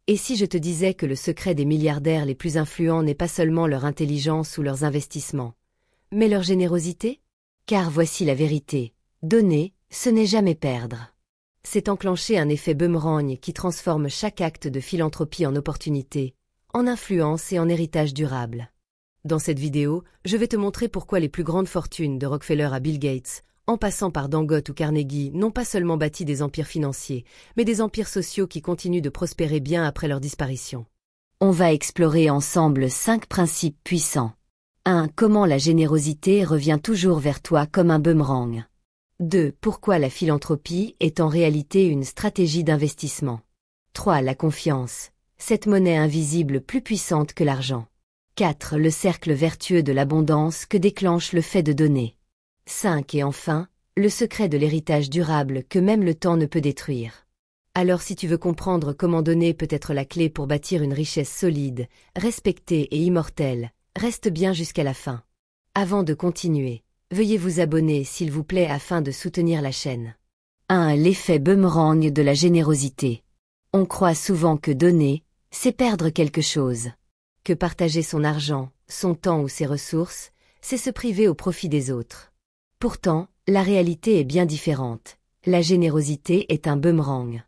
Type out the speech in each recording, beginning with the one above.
Et si je te disais que le secret des milliardaires les plus influents n'est pas seulement leur intelligence ou leurs investissements, mais leur générosité? Car voici la vérité, donner, ce n'est jamais perdre. C'est enclencher un effet boomerang qui transforme chaque acte de philanthropie en opportunité, en influence et en héritage durable. Dans cette vidéo, je vais te montrer pourquoi les plus grandes fortunes de Rockefeller à Bill Gates, en passant par Dangote ou Carnegie, n'ont pas seulement bâti des empires financiers, mais des empires sociaux qui continuent de prospérer bien après leur disparition. On va explorer ensemble 5 principes puissants. 1. Comment la générosité revient toujours vers toi comme un boomerang. 2. Pourquoi la philanthropie est en réalité une stratégie d'investissement. 3. La confiance, cette monnaie invisible plus puissante que l'argent. 4. Le cercle vertueux de l'abondance que déclenche le fait de donner. 5. Et enfin, le secret de l'héritage durable que même le temps ne peut détruire. Alors si tu veux comprendre comment donner peut être la clé pour bâtir une richesse solide, respectée et immortelle, reste bien jusqu'à la fin. Avant de continuer, veuillez vous abonner s'il vous plaît afin de soutenir la chaîne. 1. L'effet boomerang de la générosité. On croit souvent que donner, c'est perdre quelque chose. Que partager son argent, son temps ou ses ressources, c'est se priver au profit des autres. Pourtant, la réalité est bien différente. La générosité est un boomerang.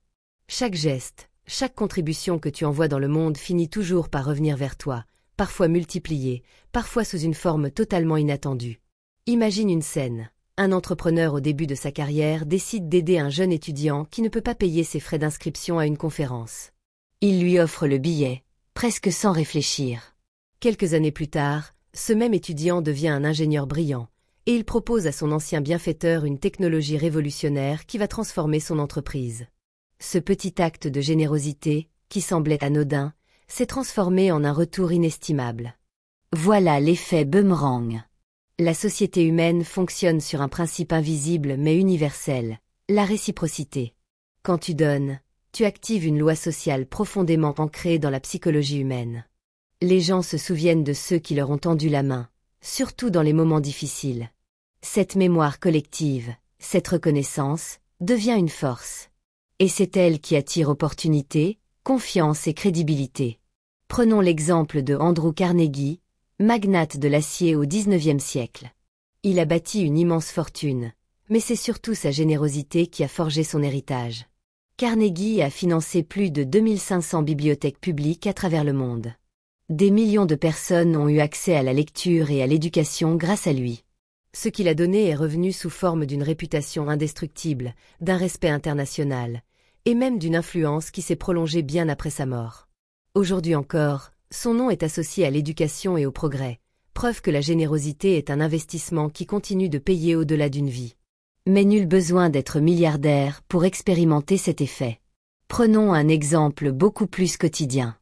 Chaque geste, chaque contribution que tu envoies dans le monde finit toujours par revenir vers toi, parfois multipliée, parfois sous une forme totalement inattendue. Imagine une scène. Un entrepreneur au début de sa carrière décide d'aider un jeune étudiant qui ne peut pas payer ses frais d'inscription à une conférence. Il lui offre le billet, presque sans réfléchir. Quelques années plus tard, ce même étudiant devient un ingénieur brillant, et il propose à son ancien bienfaiteur une technologie révolutionnaire qui va transformer son entreprise. Ce petit acte de générosité, qui semblait anodin, s'est transformé en un retour inestimable. Voilà l'effet boomerang. La société humaine fonctionne sur un principe invisible mais universel, la réciprocité. Quand tu donnes, tu actives une loi sociale profondément ancrée dans la psychologie humaine. Les gens se souviennent de ceux qui leur ont tendu la main, surtout dans les moments difficiles. Cette mémoire collective, cette reconnaissance, devient une force. Et c'est elle qui attire opportunité, confiance et crédibilité. Prenons l'exemple de Andrew Carnegie, magnate de l'acier au XIXe siècle. Il a bâti une immense fortune, mais c'est surtout sa générosité qui a forgé son héritage. Carnegie a financé plus de 2500 bibliothèques publiques à travers le monde. Des millions de personnes ont eu accès à la lecture et à l'éducation grâce à lui. Ce qu'il a donné est revenu sous forme d'une réputation indestructible, d'un respect international, et même d'une influence qui s'est prolongée bien après sa mort. Aujourd'hui encore, son nom est associé à l'éducation et au progrès, preuve que la générosité est un investissement qui continue de payer au-delà d'une vie. Mais nul besoin d'être milliardaire pour expérimenter cet effet. Prenons un exemple beaucoup plus quotidien.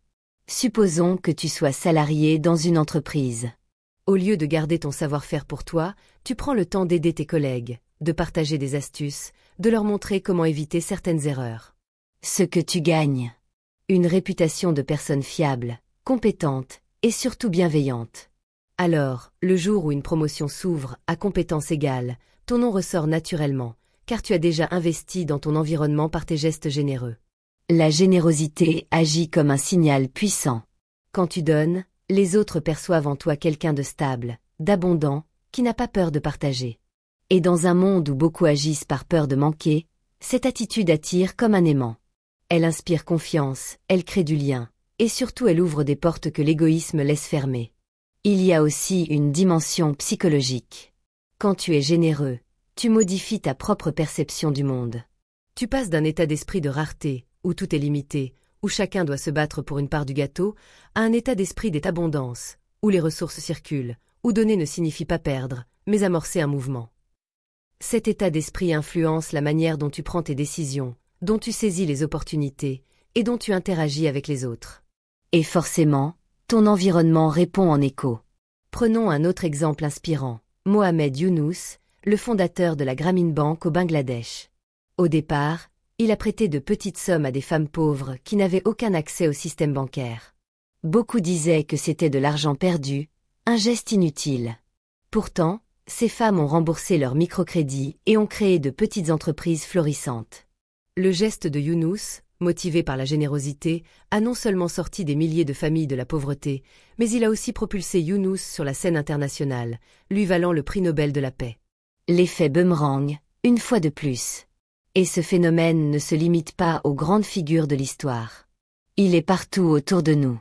Supposons que tu sois salarié dans une entreprise. Au lieu de garder ton savoir-faire pour toi, tu prends le temps d'aider tes collègues, de partager des astuces, de leur montrer comment éviter certaines erreurs. Ce que tu gagnes. Une réputation de personne fiable, compétente et surtout bienveillante. Alors, le jour où une promotion s'ouvre à compétence égale, ton nom ressort naturellement, car tu as déjà investi dans ton environnement par tes gestes généreux. La générosité agit comme un signal puissant. Quand tu donnes, les autres perçoivent en toi quelqu'un de stable, d'abondant, qui n'a pas peur de partager. Et dans un monde où beaucoup agissent par peur de manquer, cette attitude attire comme un aimant. Elle inspire confiance, elle crée du lien, et surtout elle ouvre des portes que l'égoïsme laisse fermer. Il y a aussi une dimension psychologique. Quand tu es généreux, tu modifies ta propre perception du monde. Tu passes d'un état d'esprit de rareté, où tout est limité, où chacun doit se battre pour une part du gâteau, à un état d'esprit d'abondance, où les ressources circulent, où donner ne signifie pas perdre, mais amorcer un mouvement. Cet état d'esprit influence la manière dont tu prends tes décisions, dont tu saisis les opportunités, et dont tu interagis avec les autres. Et forcément, ton environnement répond en écho. Prenons un autre exemple inspirant, Mohamed Younous, le fondateur de la Grameen Bank au Bangladesh. Au départ, il a prêté de petites sommes à des femmes pauvres qui n'avaient aucun accès au système bancaire. Beaucoup disaient que c'était de l'argent perdu, un geste inutile. Pourtant, ces femmes ont remboursé leurs microcrédits et ont créé de petites entreprises florissantes. Le geste de Younous, motivé par la générosité, a non seulement sorti des milliers de familles de la pauvreté, mais il a aussi propulsé Younous sur la scène internationale, lui valant le prix Nobel de la paix. L'effet boomerang, une fois de plus. Et ce phénomène ne se limite pas aux grandes figures de l'histoire. Il est partout autour de nous.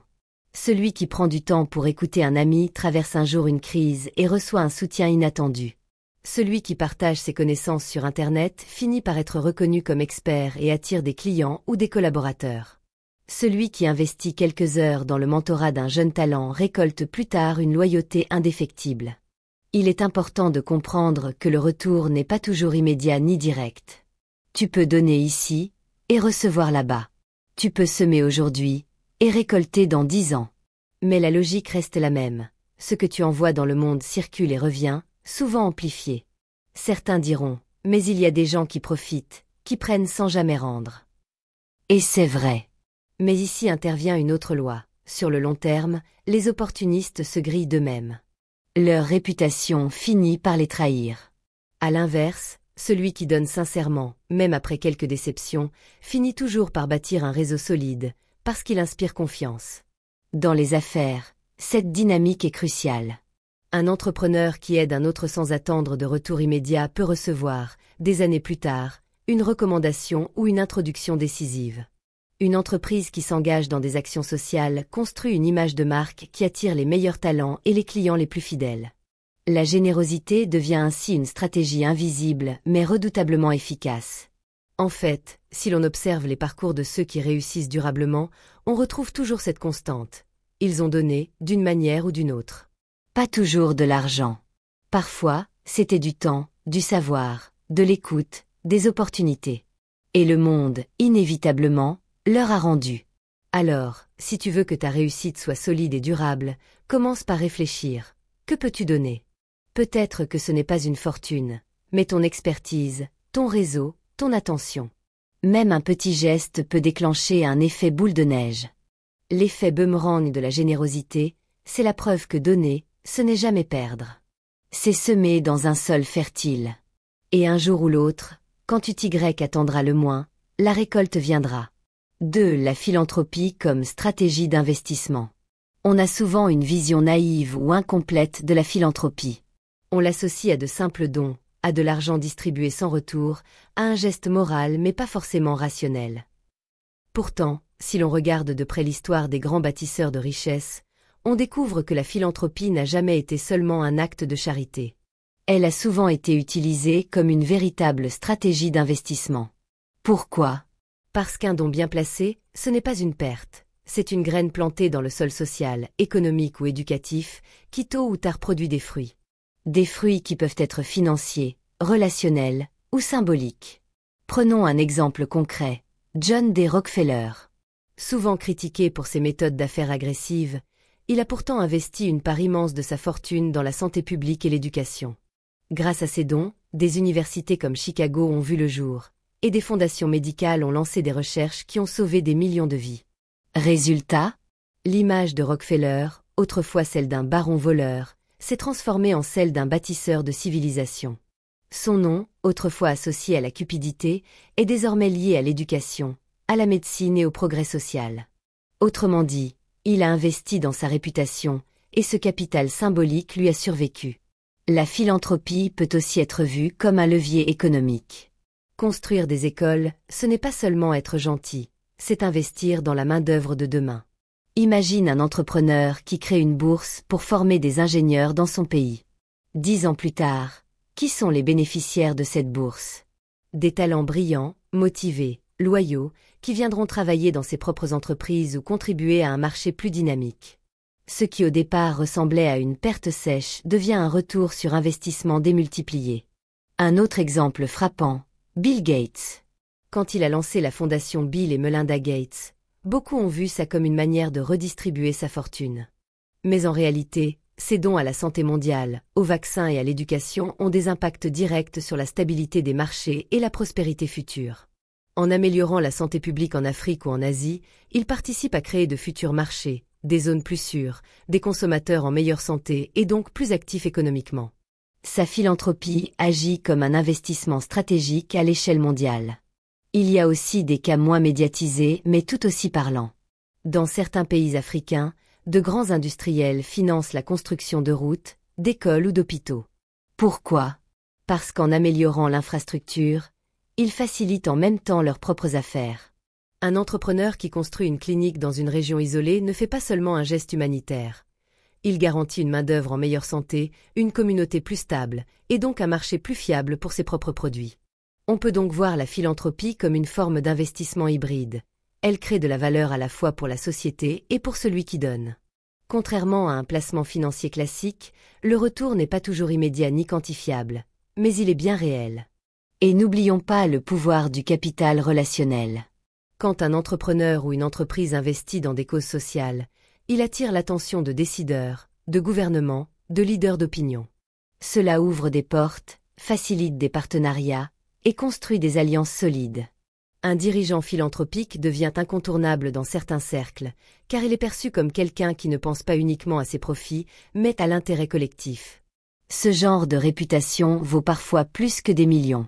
Celui qui prend du temps pour écouter un ami traverse un jour une crise et reçoit un soutien inattendu. Celui qui partage ses connaissances sur Internet finit par être reconnu comme expert et attire des clients ou des collaborateurs. Celui qui investit quelques heures dans le mentorat d'un jeune talent récolte plus tard une loyauté indéfectible. Il est important de comprendre que le retour n'est pas toujours immédiat ni direct. Tu peux donner ici et recevoir là-bas. Tu peux semer aujourd'hui et récolter dans 10 ans. Mais la logique reste la même. Ce que tu envoies dans le monde circule et revient, souvent amplifié. Certains diront, mais il y a des gens qui profitent, qui prennent sans jamais rendre. Et c'est vrai. Mais ici intervient une autre loi. Sur le long terme, les opportunistes se grillent d'eux-mêmes. Leur réputation finit par les trahir. À l'inverse, celui qui donne sincèrement, même après quelques déceptions, finit toujours par bâtir un réseau solide, parce qu'il inspire confiance. Dans les affaires, cette dynamique est cruciale. Un entrepreneur qui aide un autre sans attendre de retour immédiat peut recevoir, des années plus tard, une recommandation ou une introduction décisive. Une entreprise qui s'engage dans des actions sociales construit une image de marque qui attire les meilleurs talents et les clients les plus fidèles. La générosité devient ainsi une stratégie invisible mais redoutablement efficace. En fait, si l'on observe les parcours de ceux qui réussissent durablement, on retrouve toujours cette constante. Ils ont donné, d'une manière ou d'une autre. Pas toujours de l'argent. Parfois, c'était du temps, du savoir, de l'écoute, des opportunités. Et le monde, inévitablement, leur a rendu. Alors, si tu veux que ta réussite soit solide et durable, commence par réfléchir. Que peux-tu donner? Peut-être que ce n'est pas une fortune, mais ton expertise, ton réseau, ton attention. Même un petit geste peut déclencher un effet boule de neige. L'effet boomerang de la générosité, c'est la preuve que donner, ce n'est jamais perdre. C'est semer dans un sol fertile. Et un jour ou l'autre, quand tu attendras le moins, la récolte viendra. 2. La philanthropie comme stratégie d'investissement. On a souvent une vision naïve ou incomplète de la philanthropie. On l'associe à de simples dons, à de l'argent distribué sans retour, à un geste moral mais pas forcément rationnel. Pourtant, si l'on regarde de près l'histoire des grands bâtisseurs de richesse, on découvre que la philanthropie n'a jamais été seulement un acte de charité. Elle a souvent été utilisée comme une véritable stratégie d'investissement. Pourquoi? Parce qu'un don bien placé, ce n'est pas une perte. C'est une graine plantée dans le sol social, économique ou éducatif, qui tôt ou tard produit des fruits. Des fruits qui peuvent être financiers, relationnels ou symboliques. Prenons un exemple concret. John D. Rockefeller. Souvent critiqué pour ses méthodes d'affaires agressives, il a pourtant investi une part immense de sa fortune dans la santé publique et l'éducation. Grâce à ses dons, des universités comme Chicago ont vu le jour, et des fondations médicales ont lancé des recherches qui ont sauvé des millions de vies. Résultat, l'image de Rockefeller, autrefois celle d'un baron voleur, s'est transformée en celle d'un bâtisseur de civilisation. Son nom, autrefois associé à la cupidité, est désormais lié à l'éducation, à la médecine et au progrès social. Autrement dit, il a investi dans sa réputation, et ce capital symbolique lui a survécu. La philanthropie peut aussi être vue comme un levier économique. Construire des écoles, ce n'est pas seulement être gentil, c'est investir dans la main-d'œuvre de demain. Imagine un entrepreneur qui crée une bourse pour former des ingénieurs dans son pays. 10 ans plus tard, qui sont les bénéficiaires de cette bourse? Des talents brillants, motivés, loyaux, qui viendront travailler dans ses propres entreprises ou contribuer à un marché plus dynamique. Ce qui au départ ressemblait à une perte sèche devient un retour sur investissement démultiplié. Un autre exemple frappant, Bill Gates. Quand il a lancé la fondation Bill et Melinda Gates, beaucoup ont vu ça comme une manière de redistribuer sa fortune. Mais en réalité, ses dons à la santé mondiale, aux vaccins et à l'éducation ont des impacts directs sur la stabilité des marchés et la prospérité future. En améliorant la santé publique en Afrique ou en Asie, il participe à créer de futurs marchés, des zones plus sûres, des consommateurs en meilleure santé et donc plus actifs économiquement. Sa philanthropie agit comme un investissement stratégique à l'échelle mondiale. Il y a aussi des cas moins médiatisés mais tout aussi parlants. Dans certains pays africains, de grands industriels financent la construction de routes, d'écoles ou d'hôpitaux. Pourquoi? Parce qu'en améliorant l'infrastructure, ils facilitent en même temps leurs propres affaires. Un entrepreneur qui construit une clinique dans une région isolée ne fait pas seulement un geste humanitaire. Il garantit une main-d'œuvre en meilleure santé, une communauté plus stable, et donc un marché plus fiable pour ses propres produits. On peut donc voir la philanthropie comme une forme d'investissement hybride. Elle crée de la valeur à la fois pour la société et pour celui qui donne. Contrairement à un placement financier classique, le retour n'est pas toujours immédiat ni quantifiable, mais il est bien réel. Et n'oublions pas le pouvoir du capital relationnel. Quand un entrepreneur ou une entreprise investit dans des causes sociales, il attire l'attention de décideurs, de gouvernements, de leaders d'opinion. Cela ouvre des portes, facilite des partenariats et construit des alliances solides. Un dirigeant philanthropique devient incontournable dans certains cercles, car il est perçu comme quelqu'un qui ne pense pas uniquement à ses profits, mais à l'intérêt collectif. Ce genre de réputation vaut parfois plus que des millions.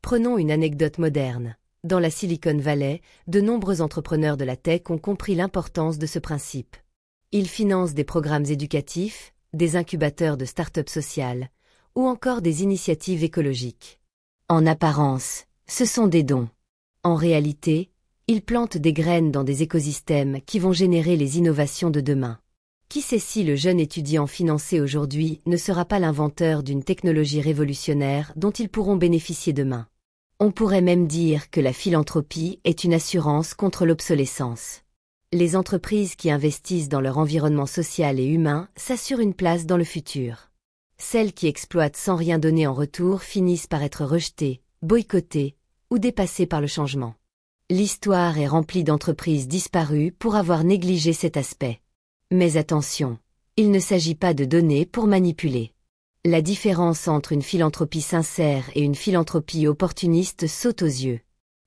Prenons une anecdote moderne. Dans la Silicon Valley, de nombreux entrepreneurs de la tech ont compris l'importance de ce principe. Ils financent des programmes éducatifs, des incubateurs de start-up sociales, ou encore des initiatives écologiques. En apparence, ce sont des dons. En réalité, ils plantent des graines dans des écosystèmes qui vont générer les innovations de demain. Qui sait si le jeune étudiant financé aujourd'hui ne sera pas l'inventeur d'une technologie révolutionnaire dont ils pourront bénéficier demain? On pourrait même dire que la philanthropie est une assurance contre l'obsolescence. Les entreprises qui investissent dans leur environnement social et humain s'assurent une place dans le futur. Celles qui exploitent sans rien donner en retour finissent par être rejetées, boycottées ou dépassées par le changement. L'histoire est remplie d'entreprises disparues pour avoir négligé cet aspect. Mais attention, il ne s'agit pas de donner pour manipuler. La différence entre une philanthropie sincère et une philanthropie opportuniste saute aux yeux.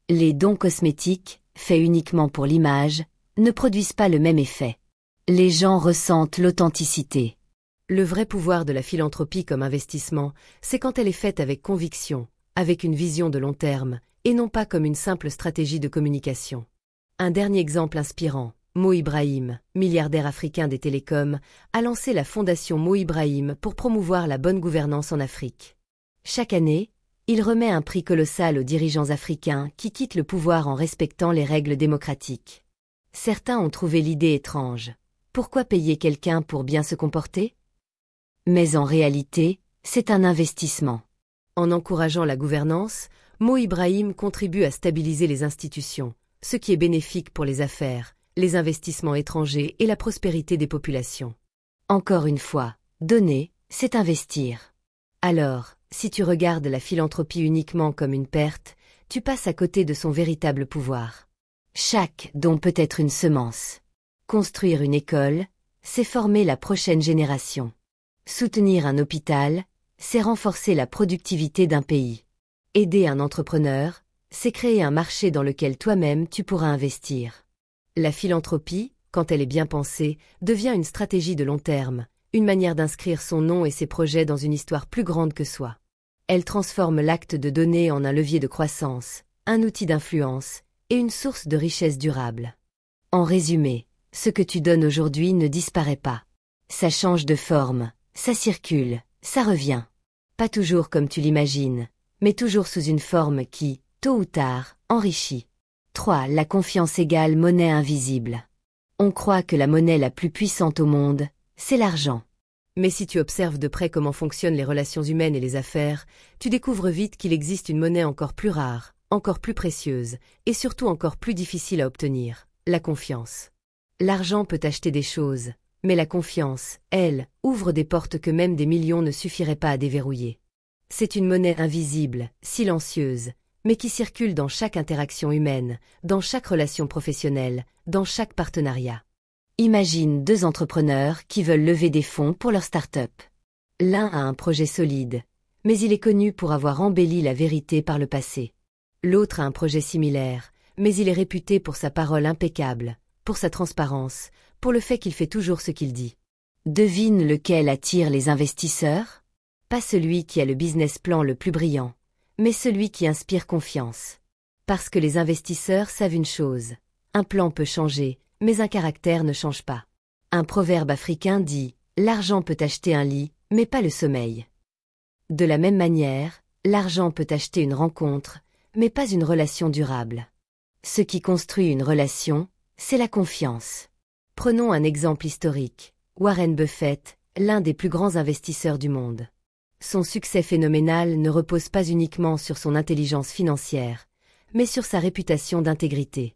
Les dons cosmétiques, faits uniquement pour l'image, ne produisent pas le même effet. Les gens ressentent l'authenticité. Le vrai pouvoir de la philanthropie comme investissement, c'est quand elle est faite avec conviction, avec une vision de long terme, et non pas comme une simple stratégie de communication. Un dernier exemple inspirant, Mo Ibrahim, milliardaire africain des télécoms, a lancé la fondation Mo Ibrahim pour promouvoir la bonne gouvernance en Afrique. Chaque année, il remet un prix colossal aux dirigeants africains qui quittent le pouvoir en respectant les règles démocratiques. Certains ont trouvé l'idée étrange. Pourquoi payer quelqu'un pour bien se comporter? Mais en réalité, c'est un investissement. En encourageant la gouvernance, Mo Ibrahim contribue à stabiliser les institutions, ce qui est bénéfique pour les affaires, les investissements étrangers et la prospérité des populations. Encore une fois, donner, c'est investir. Alors, si tu regardes la philanthropie uniquement comme une perte, tu passes à côté de son véritable pouvoir. Chaque don peut être une semence. Construire une école, c'est former la prochaine génération. Soutenir un hôpital, c'est renforcer la productivité d'un pays. Aider un entrepreneur, c'est créer un marché dans lequel toi-même tu pourras investir. La philanthropie, quand elle est bien pensée, devient une stratégie de long terme, une manière d'inscrire son nom et ses projets dans une histoire plus grande que soi. Elle transforme l'acte de donner en un levier de croissance, un outil d'influence et une source de richesse durable. En résumé, ce que tu donnes aujourd'hui ne disparaît pas. Ça change de forme, ça circule, ça revient. Pas toujours comme tu l'imagines, mais toujours sous une forme qui, tôt ou tard, enrichit. 3. La confiance égale monnaie invisible. On croit que la monnaie la plus puissante au monde, c'est l'argent. Mais si tu observes de près comment fonctionnent les relations humaines et les affaires, tu découvres vite qu'il existe une monnaie encore plus rare, encore plus précieuse, et surtout encore plus difficile à obtenir, la confiance. L'argent peut acheter des choses, mais la confiance, elle, ouvre des portes que même des millions ne suffiraient pas à déverrouiller. C'est une monnaie invisible, silencieuse, mais qui circule dans chaque interaction humaine, dans chaque relation professionnelle, dans chaque partenariat. Imagine deux entrepreneurs qui veulent lever des fonds pour leur start-up. L'un a un projet solide, mais il est connu pour avoir embelli la vérité par le passé. L'autre a un projet similaire, mais il est réputé pour sa parole impeccable, pour sa transparence, pour le fait qu'il fait toujours ce qu'il dit. Devine lequel attire les investisseurs? Pas celui qui a le business plan le plus brillant, mais celui qui inspire confiance. Parce que les investisseurs savent une chose. Un plan peut changer, mais un caractère ne change pas. Un proverbe africain dit « L'argent peut acheter un lit, mais pas le sommeil ». De la même manière, l'argent peut acheter une rencontre, mais pas une relation durable. Ce qui construit une relation, c'est la confiance. Prenons un exemple historique. Warren Buffett, l'un des plus grands investisseurs du monde. Son succès phénoménal ne repose pas uniquement sur son intelligence financière, mais sur sa réputation d'intégrité.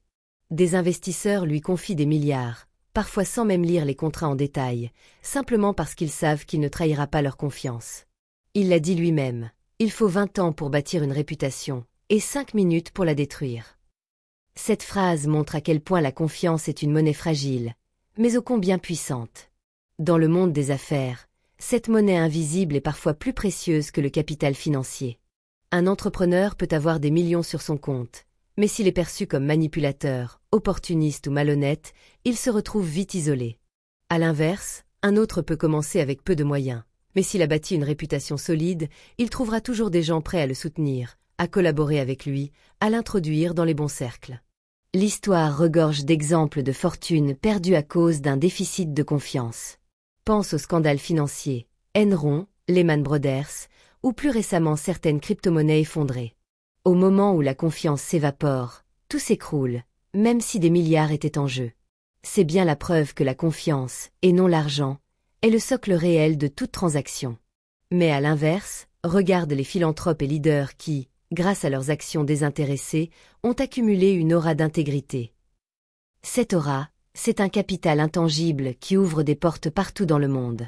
Des investisseurs lui confient des milliards, parfois sans même lire les contrats en détail, simplement parce qu'ils savent qu'il ne trahira pas leur confiance. Il l'a dit lui-même, il faut 20 ans pour bâtir une réputation, et 5 minutes pour la détruire. Cette phrase montre à quel point la confiance est une monnaie fragile, mais ô combien puissante. Dans le monde des affaires, cette monnaie invisible est parfois plus précieuse que le capital financier. Un entrepreneur peut avoir des millions sur son compte, mais s'il est perçu comme manipulateur, opportuniste ou malhonnête, il se retrouve vite isolé. À l'inverse, un autre peut commencer avec peu de moyens, mais s'il a bâti une réputation solide, il trouvera toujours des gens prêts à le soutenir, à collaborer avec lui, à l'introduire dans les bons cercles. L'histoire regorge d'exemples de fortunes perdues à cause d'un déficit de confiance. Pense aux scandales financiers, Enron, Lehman Brothers, ou plus récemment certaines crypto-monnaies effondrées. Au moment où la confiance s'évapore, tout s'écroule, même si des milliards étaient en jeu. C'est bien la preuve que la confiance, et non l'argent, est le socle réel de toute transaction. Mais à l'inverse, regarde les philanthropes et leaders qui, grâce à leurs actions désintéressées, ont accumulé une aura d'intégrité. Cette aura, c'est un capital intangible qui ouvre des portes partout dans le monde.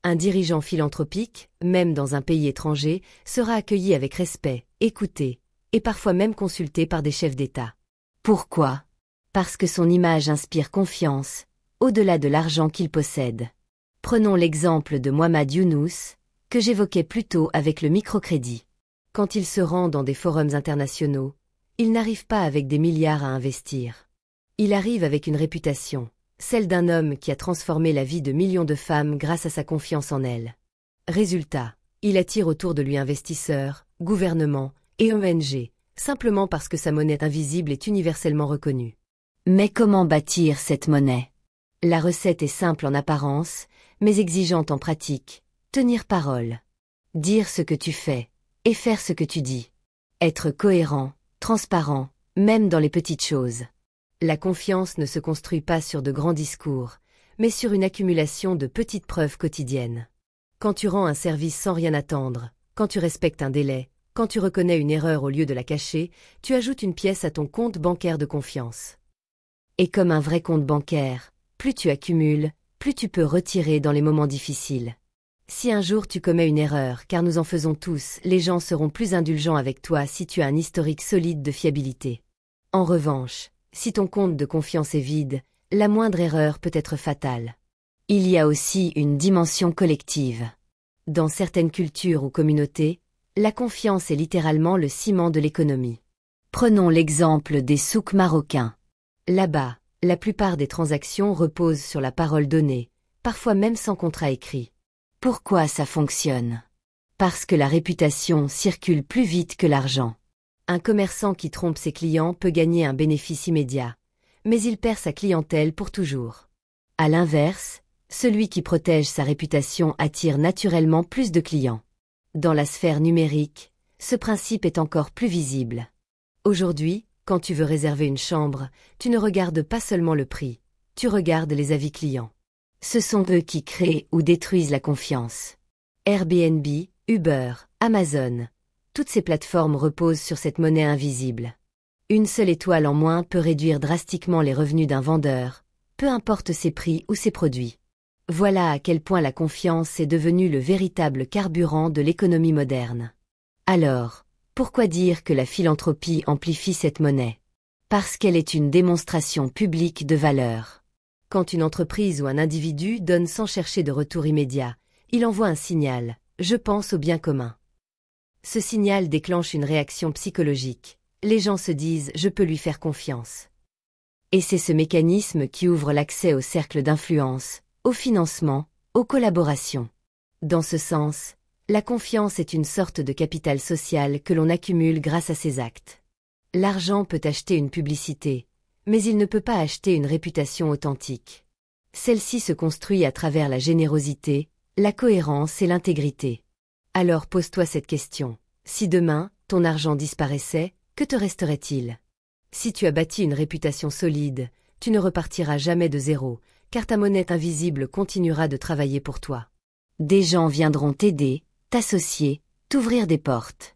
Un dirigeant philanthropique, même dans un pays étranger, sera accueilli avec respect, écouté, et parfois même consulté par des chefs d'État. Pourquoi ? Parce que son image inspire confiance, au-delà de l'argent qu'il possède. Prenons l'exemple de Mohamed Younous, que j'évoquais plus tôt avec le microcrédit. Quand il se rend dans des forums internationaux, il n'arrive pas avec des milliards à investir. Il arrive avec une réputation, celle d'un homme qui a transformé la vie de millions de femmes grâce à sa confiance en elles. Résultat, il attire autour de lui investisseurs, gouvernements et ONG, simplement parce que sa monnaie invisible est universellement reconnue. Mais comment bâtir cette monnaie ? La recette est simple en apparence, mais exigeante en pratique. Tenir parole. Dire ce que tu fais, et faire ce que tu dis. Être cohérent, transparent, même dans les petites choses. La confiance ne se construit pas sur de grands discours, mais sur une accumulation de petites preuves quotidiennes. Quand tu rends un service sans rien attendre, quand tu respectes un délai, quand tu reconnais une erreur au lieu de la cacher, tu ajoutes une pièce à ton compte bancaire de confiance. Et comme un vrai compte bancaire, plus tu accumules, plus tu peux retirer dans les moments difficiles. Si un jour tu commets une erreur, car nous en faisons tous, les gens seront plus indulgents avec toi si tu as un historique solide de fiabilité. En revanche, si ton compte de confiance est vide, la moindre erreur peut être fatale. Il y a aussi une dimension collective. Dans certaines cultures ou communautés, la confiance est littéralement le ciment de l'économie. Prenons l'exemple des souks marocains. Là-bas, la plupart des transactions reposent sur la parole donnée, parfois même sans contrat écrit. Pourquoi ça fonctionne ? Parce que la réputation circule plus vite que l'argent. Un commerçant qui trompe ses clients peut gagner un bénéfice immédiat, mais il perd sa clientèle pour toujours. À l'inverse, celui qui protège sa réputation attire naturellement plus de clients. Dans la sphère numérique, ce principe est encore plus visible. Aujourd'hui, quand tu veux réserver une chambre, tu ne regardes pas seulement le prix, tu regardes les avis clients. Ce sont eux qui créent ou détruisent la confiance. Airbnb, Uber, Amazon, toutes ces plateformes reposent sur cette monnaie invisible. Une seule étoile en moins peut réduire drastiquement les revenus d'un vendeur, peu importe ses prix ou ses produits. Voilà à quel point la confiance est devenue le véritable carburant de l'économie moderne. Alors, pourquoi dire que la philanthropie amplifie cette monnaie ? Parce qu'elle est une démonstration publique de valeur. Quand une entreprise ou un individu donne sans chercher de retour immédiat, il envoie un signal « Je pense au bien commun ». Ce signal déclenche une réaction psychologique. Les gens se disent « Je peux lui faire confiance ». Et c'est ce mécanisme qui ouvre l'accès au cercle d'influence, au financement, aux collaborations. Dans ce sens, la confiance est une sorte de capital social que l'on accumule grâce à ses actes. L'argent peut acheter une publicité, mais il ne peut pas acheter une réputation authentique. Celle-ci se construit à travers la générosité, la cohérence et l'intégrité. Alors pose-toi cette question. Si demain, ton argent disparaissait, que te resterait-il? Si tu as bâti une réputation solide, tu ne repartiras jamais de zéro, car ta monnaie invisible continuera de travailler pour toi. Des gens viendront t'aider, t'associer, t'ouvrir des portes.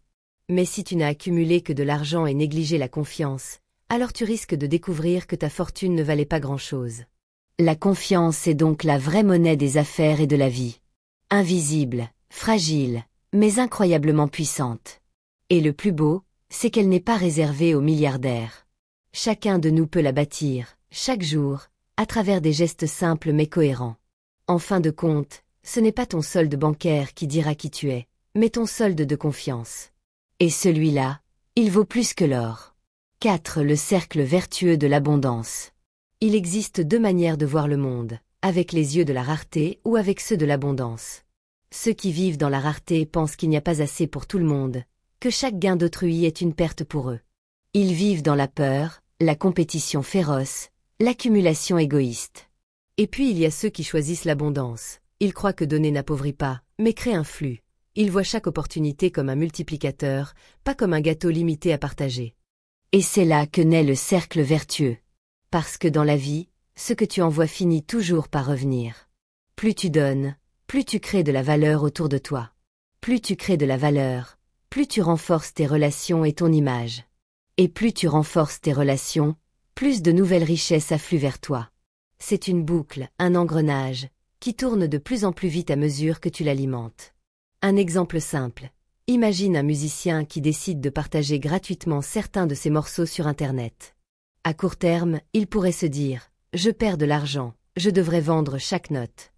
Mais si tu n'as accumulé que de l'argent et négligé la confiance, alors tu risques de découvrir que ta fortune ne valait pas grand-chose. La confiance est donc la vraie monnaie des affaires et de la vie. Invisible, fragile, mais incroyablement puissante. Et le plus beau, c'est qu'elle n'est pas réservée aux milliardaires. Chacun de nous peut la bâtir, chaque jour, à travers des gestes simples mais cohérents. En fin de compte, ce n'est pas ton solde bancaire qui dira qui tu es, mais ton solde de confiance. Et celui-là, il vaut plus que l'or. 4. Le cercle vertueux de l'abondance. Il existe 2 manières de voir le monde, avec les yeux de la rareté ou avec ceux de l'abondance. Ceux qui vivent dans la rareté pensent qu'il n'y a pas assez pour tout le monde, que chaque gain d'autrui est une perte pour eux. Ils vivent dans la peur, la compétition féroce, l'accumulation égoïste. Et puis il y a ceux qui choisissent l'abondance. Ils croient que donner n'appauvrit pas, mais crée un flux. Ils voient chaque opportunité comme un multiplicateur, pas comme un gâteau limité à partager. Et c'est là que naît le cercle vertueux. Parce que dans la vie, ce que tu envoies finit toujours par revenir. Plus tu donnes, plus tu crées de la valeur autour de toi. Plus tu crées de la valeur, plus tu renforces tes relations et ton image. Et plus tu renforces tes relations, plus de nouvelles richesses affluent vers toi. C'est une boucle, un engrenage, qui tourne de plus en plus vite à mesure que tu l'alimentes. Un exemple simple. Imagine un musicien qui décide de partager gratuitement certains de ses morceaux sur Internet. À court terme, il pourrait se dire « Je perds de l'argent, je devrais vendre chaque note ».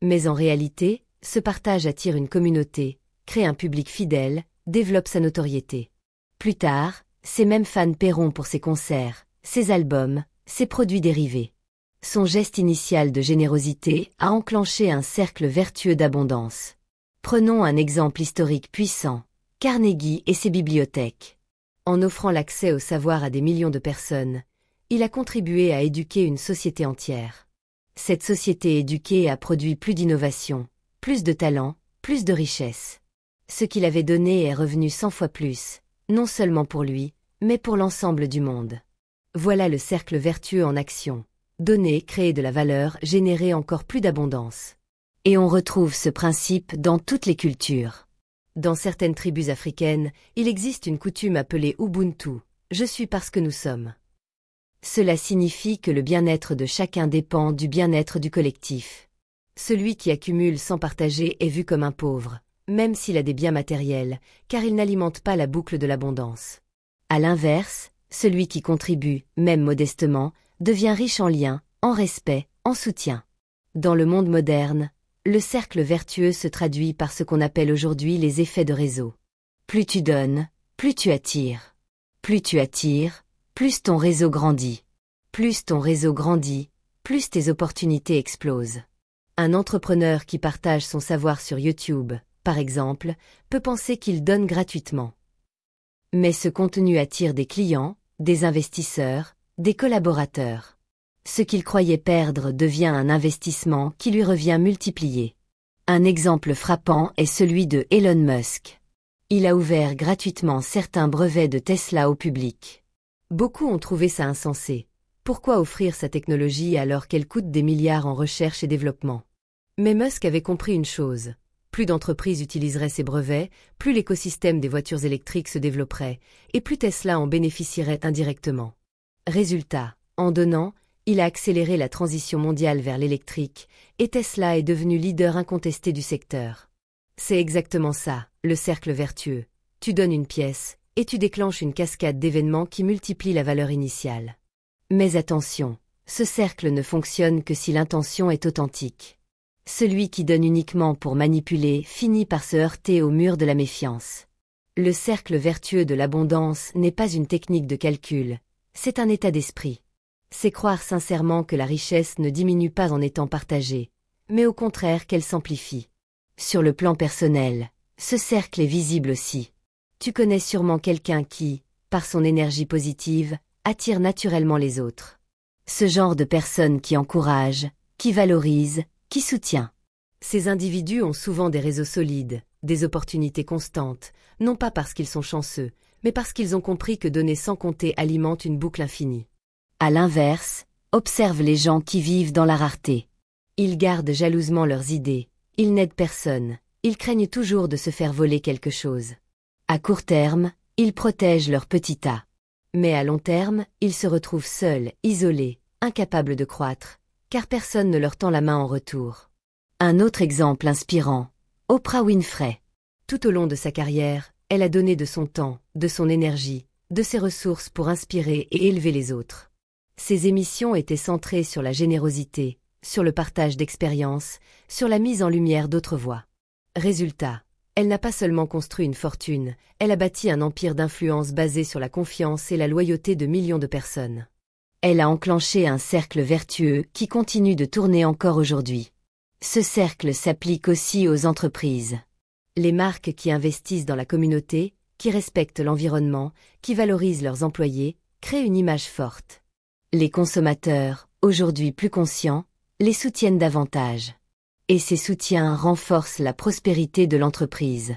Mais en réalité, ce partage attire une communauté, crée un public fidèle, développe sa notoriété. Plus tard, ces mêmes fans paieront pour ses concerts, ses albums, ses produits dérivés. Son geste initial de générosité a enclenché un cercle vertueux d'abondance. Prenons un exemple historique puissant, Carnegie et ses bibliothèques. En offrant l'accès au savoir à des millions de personnes, il a contribué à éduquer une société entière. Cette société éduquée a produit plus d'innovation, plus de talent, plus de richesse. Ce qu'il avait donné est revenu 100 fois plus, non seulement pour lui, mais pour l'ensemble du monde. Voilà le cercle vertueux en action. Donner, créer de la valeur, générer encore plus d'abondance. Et on retrouve ce principe dans toutes les cultures. Dans certaines tribus africaines, il existe une coutume appelée Ubuntu, « Je suis parce que nous sommes ». Cela signifie que le bien-être de chacun dépend du bien-être du collectif. Celui qui accumule sans partager est vu comme un pauvre, même s'il a des biens matériels, car il n'alimente pas la boucle de l'abondance. À l'inverse, celui qui contribue, même modestement, devient riche en liens, en respect, en soutien. Dans le monde moderne, le cercle vertueux se traduit par ce qu'on appelle aujourd'hui les effets de réseau. Plus tu donnes, plus tu attires. Plus tu attires, plus ton réseau grandit. Plus ton réseau grandit, plus tes opportunités explosent. Un entrepreneur qui partage son savoir sur YouTube, par exemple, peut penser qu'il donne gratuitement. Mais ce contenu attire des clients, des investisseurs, des collaborateurs. Ce qu'il croyait perdre devient un investissement qui lui revient multiplié. Un exemple frappant est celui de Elon Musk. Il a ouvert gratuitement certains brevets de Tesla au public. Beaucoup ont trouvé ça insensé. Pourquoi offrir sa technologie alors qu'elle coûte des milliards en recherche et développement? Mais Musk avait compris une chose. Plus d'entreprises utiliseraient ces brevets, plus l'écosystème des voitures électriques se développerait, et plus Tesla en bénéficierait indirectement. Résultat, en donnant, il a accéléré la transition mondiale vers l'électrique, et Tesla est devenu leader incontesté du secteur. C'est exactement ça, le cercle vertueux. Tu donnes une pièce, et tu déclenches une cascade d'événements qui multiplient la valeur initiale. Mais attention, ce cercle ne fonctionne que si l'intention est authentique. Celui qui donne uniquement pour manipuler finit par se heurter au mur de la méfiance. Le cercle vertueux de l'abondance n'est pas une technique de calcul, c'est un état d'esprit. C'est croire sincèrement que la richesse ne diminue pas en étant partagée, mais au contraire qu'elle s'amplifie. Sur le plan personnel, ce cercle est visible aussi. Tu connais sûrement quelqu'un qui, par son énergie positive, attire naturellement les autres. Ce genre de personne qui encourage, qui valorise, qui soutient. Ces individus ont souvent des réseaux solides, des opportunités constantes, non pas parce qu'ils sont chanceux, mais parce qu'ils ont compris que donner sans compter alimente une boucle infinie. À l'inverse, observe les gens qui vivent dans la rareté. Ils gardent jalousement leurs idées, ils n'aident personne, ils craignent toujours de se faire voler quelque chose. À court terme, ils protègent leur petit tas. Mais à long terme, ils se retrouvent seuls, isolés, incapables de croître, car personne ne leur tend la main en retour. Un autre exemple inspirant, Oprah Winfrey. Tout au long de sa carrière, elle a donné de son temps, de son énergie, de ses ressources pour inspirer et élever les autres. Ses émissions étaient centrées sur la générosité, sur le partage d'expériences, sur la mise en lumière d'autres voix. Résultat, elle n'a pas seulement construit une fortune, elle a bâti un empire d'influence basé sur la confiance et la loyauté de millions de personnes. Elle a enclenché un cercle vertueux qui continue de tourner encore aujourd'hui. Ce cercle s'applique aussi aux entreprises. Les marques qui investissent dans la communauté, qui respectent l'environnement, qui valorisent leurs employés, créent une image forte. Les consommateurs, aujourd'hui plus conscients, les soutiennent davantage. Et ces soutiens renforcent la prospérité de l'entreprise.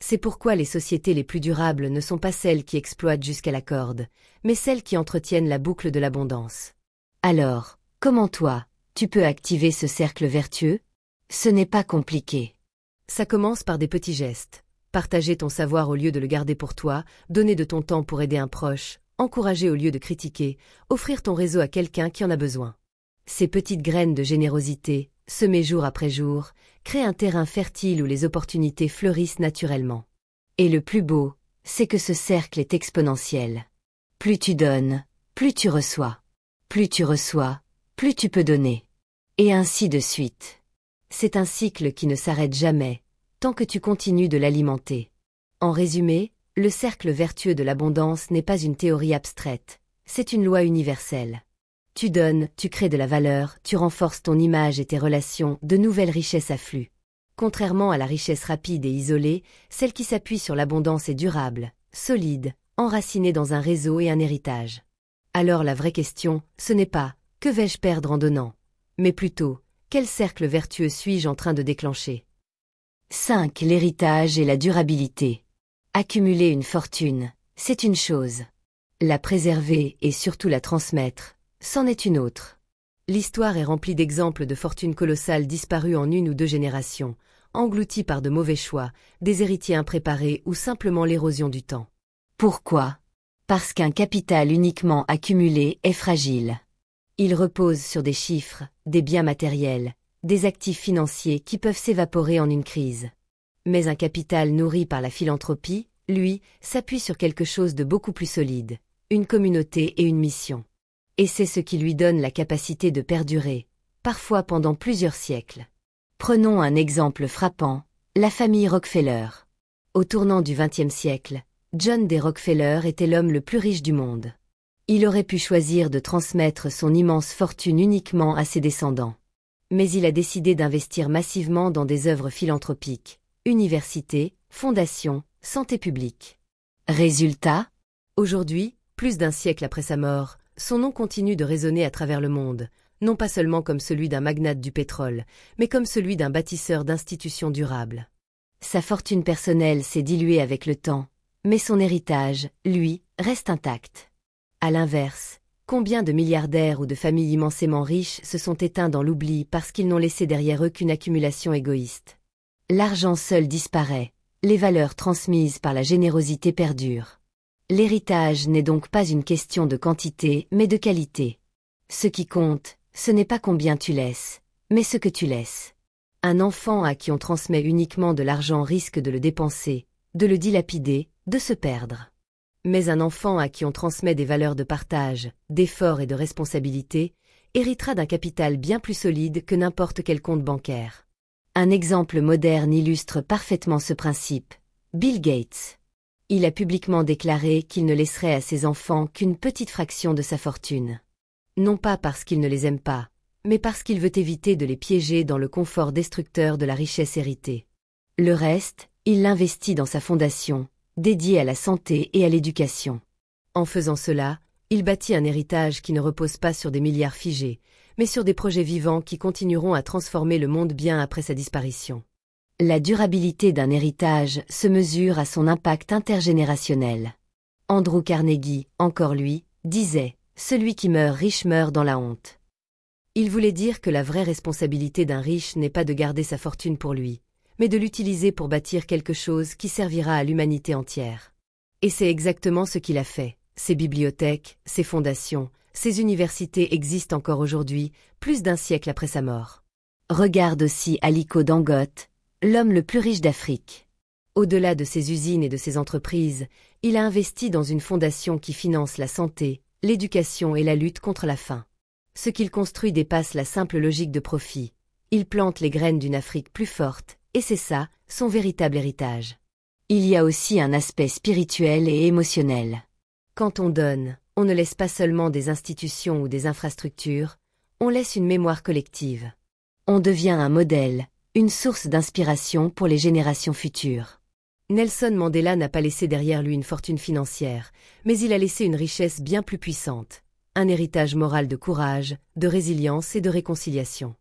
C'est pourquoi les sociétés les plus durables ne sont pas celles qui exploitent jusqu'à la corde, mais celles qui entretiennent la boucle de l'abondance. Alors, comment toi, tu peux activer ce cercle vertueux? Ce n'est pas compliqué. Ça commence par des petits gestes. Partager ton savoir au lieu de le garder pour toi, donner de ton temps pour aider un proche, encourager au lieu de critiquer, offrir ton réseau à quelqu'un qui en a besoin. Ces petites graines de générosité, semées jour après jour, créent un terrain fertile où les opportunités fleurissent naturellement. Et le plus beau, c'est que ce cercle est exponentiel. Plus tu donnes, plus tu reçois. Plus tu reçois, plus tu peux donner. Et ainsi de suite. C'est un cycle qui ne s'arrête jamais, tant que tu continues de l'alimenter. En résumé, le cercle vertueux de l'abondance n'est pas une théorie abstraite, c'est une loi universelle. Tu donnes, tu crées de la valeur, tu renforces ton image et tes relations, de nouvelles richesses affluent. Contrairement à la richesse rapide et isolée, celle qui s'appuie sur l'abondance est durable, solide, enracinée dans un réseau et un héritage. Alors la vraie question, ce n'est pas « que vais-je perdre en donnant ?», mais plutôt « quel cercle vertueux suis-je en train de déclencher ?» 5. L'héritage et la durabilité. Accumuler une fortune, c'est une chose. La préserver et surtout la transmettre, c'en est une autre. L'histoire est remplie d'exemples de fortunes colossales disparues en une ou deux générations, englouties par de mauvais choix, des héritiers impréparés ou simplement l'érosion du temps. Pourquoi? Parce qu'un capital uniquement accumulé est fragile. Il repose sur des chiffres, des biens matériels, des actifs financiers qui peuvent s'évaporer en une crise. Mais un capital nourri par la philanthropie, lui, s'appuie sur quelque chose de beaucoup plus solide, une communauté et une mission. Et c'est ce qui lui donne la capacité de perdurer, parfois pendant plusieurs siècles. Prenons un exemple frappant, la famille Rockefeller. Au tournant du XXe siècle, John D. Rockefeller était l'homme le plus riche du monde. Il aurait pu choisir de transmettre son immense fortune uniquement à ses descendants. Mais il a décidé d'investir massivement dans des œuvres philanthropiques, universités, fondations, santé publique. Résultat? Aujourd'hui, plus d'un siècle après sa mort, son nom continue de résonner à travers le monde, non pas seulement comme celui d'un magnate du pétrole, mais comme celui d'un bâtisseur d'institutions durables. Sa fortune personnelle s'est diluée avec le temps, mais son héritage, lui, reste intact. À l'inverse, combien de milliardaires ou de familles immensément riches se sont éteints dans l'oubli parce qu'ils n'ont laissé derrière eux qu'une accumulation égoïste? L'argent seul disparaît, les valeurs transmises par la générosité perdurent. L'héritage n'est donc pas une question de quantité mais de qualité. Ce qui compte, ce n'est pas combien tu laisses, mais ce que tu laisses. Un enfant à qui on transmet uniquement de l'argent risque de le dépenser, de le dilapider, de se perdre. Mais un enfant à qui on transmet des valeurs de partage, d'effort et de responsabilité, héritera d'un capital bien plus solide que n'importe quel compte bancaire. Un exemple moderne illustre parfaitement ce principe. Bill Gates. Il a publiquement déclaré qu'il ne laisserait à ses enfants qu'une petite fraction de sa fortune. Non pas parce qu'il ne les aime pas, mais parce qu'il veut éviter de les piéger dans le confort destructeur de la richesse héritée. Le reste, il l'investit dans sa fondation, dédiée à la santé et à l'éducation. En faisant cela, il bâtit un héritage qui ne repose pas sur des milliards figés, mais sur des projets vivants qui continueront à transformer le monde bien après sa disparition. La durabilité d'un héritage se mesure à son impact intergénérationnel. Andrew Carnegie, encore lui, disait « Celui qui meurt riche meurt dans la honte ». Il voulait dire que la vraie responsabilité d'un riche n'est pas de garder sa fortune pour lui, mais de l'utiliser pour bâtir quelque chose qui servira à l'humanité entière. Et c'est exactement ce qu'il a fait. Ses bibliothèques, ses fondations, ses universités existent encore aujourd'hui, plus d'un siècle après sa mort. Regarde aussi Aliko Dangote, l'homme le plus riche d'Afrique. Au-delà de ses usines et de ses entreprises, il a investi dans une fondation qui finance la santé, l'éducation et la lutte contre la faim. Ce qu'il construit dépasse la simple logique de profit. Il plante les graines d'une Afrique plus forte, et c'est ça, son véritable héritage. Il y a aussi un aspect spirituel et émotionnel. Quand on donne, on ne laisse pas seulement des institutions ou des infrastructures, on laisse une mémoire collective. On devient un modèle, une source d'inspiration pour les générations futures. Nelson Mandela n'a pas laissé derrière lui une fortune financière, mais il a laissé une richesse bien plus puissante, un héritage moral de courage, de résilience et de réconciliation.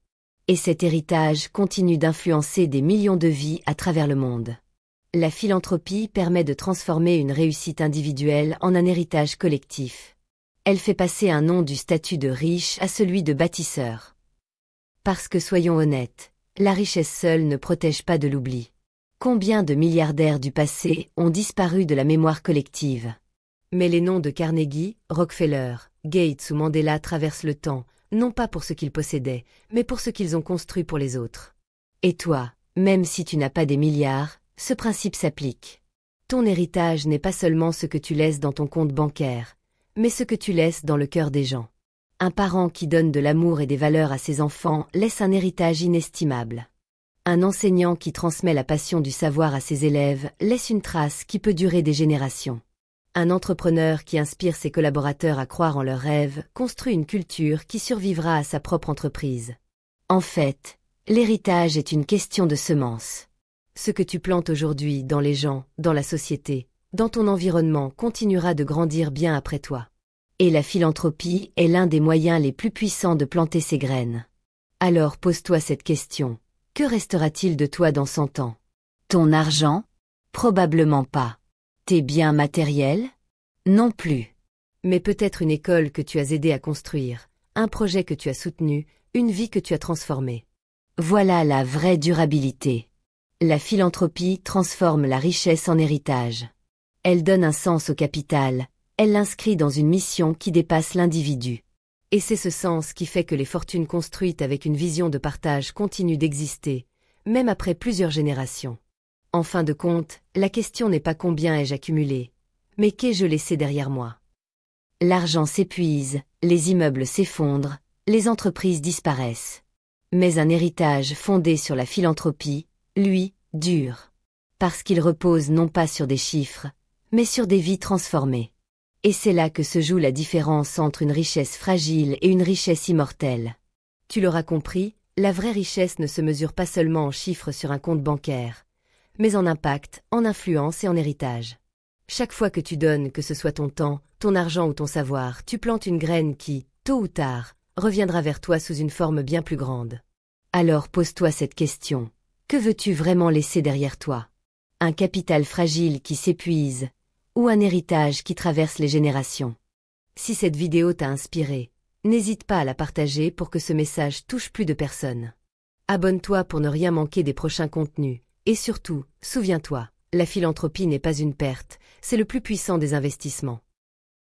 Et cet héritage continue d'influencer des millions de vies à travers le monde. La philanthropie permet de transformer une réussite individuelle en un héritage collectif. Elle fait passer un nom du statut de riche à celui de bâtisseur. Parce que soyons honnêtes, la richesse seule ne protège pas de l'oubli. Combien de milliardaires du passé ont disparu de la mémoire collective? Mais les noms de Carnegie, Rockefeller, Gates ou Mandela traversent le temps, non pas pour ce qu'ils possédaient, mais pour ce qu'ils ont construit pour les autres. Et toi, même si tu n'as pas des milliards, ce principe s'applique. Ton héritage n'est pas seulement ce que tu laisses dans ton compte bancaire, mais ce que tu laisses dans le cœur des gens. Un parent qui donne de l'amour et des valeurs à ses enfants laisse un héritage inestimable. Un enseignant qui transmet la passion du savoir à ses élèves laisse une trace qui peut durer des générations. Un entrepreneur qui inspire ses collaborateurs à croire en leurs rêves construit une culture qui survivra à sa propre entreprise. En fait, l'héritage est une question de semences. Ce que tu plantes aujourd'hui dans les gens, dans la société, dans ton environnement continuera de grandir bien après toi. Et la philanthropie est l'un des moyens les plus puissants de planter ces graines. Alors pose-toi cette question. Que restera-t-il de toi dans 100 ans? Ton argent? Probablement pas. Tes biens matériels? Non plus. Mais peut-être une école que tu as aidé à construire, un projet que tu as soutenu, une vie que tu as transformée. Voilà la vraie durabilité. La philanthropie transforme la richesse en héritage. Elle donne un sens au capital, elle l'inscrit dans une mission qui dépasse l'individu. Et c'est ce sens qui fait que les fortunes construites avec une vision de partage continuent d'exister, même après plusieurs générations. En fin de compte, la question n'est pas combien ai-je accumulé, mais qu'ai-je laissé derrière moi. L'argent s'épuise, les immeubles s'effondrent, les entreprises disparaissent. Mais un héritage fondé sur la philanthropie, lui, dure. Parce qu'il repose non pas sur des chiffres, mais sur des vies transformées. Et c'est là que se joue la différence entre une richesse fragile et une richesse immortelle. Tu l'auras compris, la vraie richesse ne se mesure pas seulement en chiffres sur un compte bancaire, mais en impact, en influence et en héritage. Chaque fois que tu donnes, que ce soit ton temps, ton argent ou ton savoir, tu plantes une graine qui, tôt ou tard, reviendra vers toi sous une forme bien plus grande. Alors pose-toi cette question. Que veux-tu vraiment laisser derrière toi? Un capital fragile qui s'épuise, ou un héritage qui traverse les générations? Si cette vidéo t'a inspiré, n'hésite pas à la partager pour que ce message touche plus de personnes. Abonne-toi pour ne rien manquer des prochains contenus, et surtout, souviens-toi, la philanthropie n'est pas une perte, c'est le plus puissant des investissements.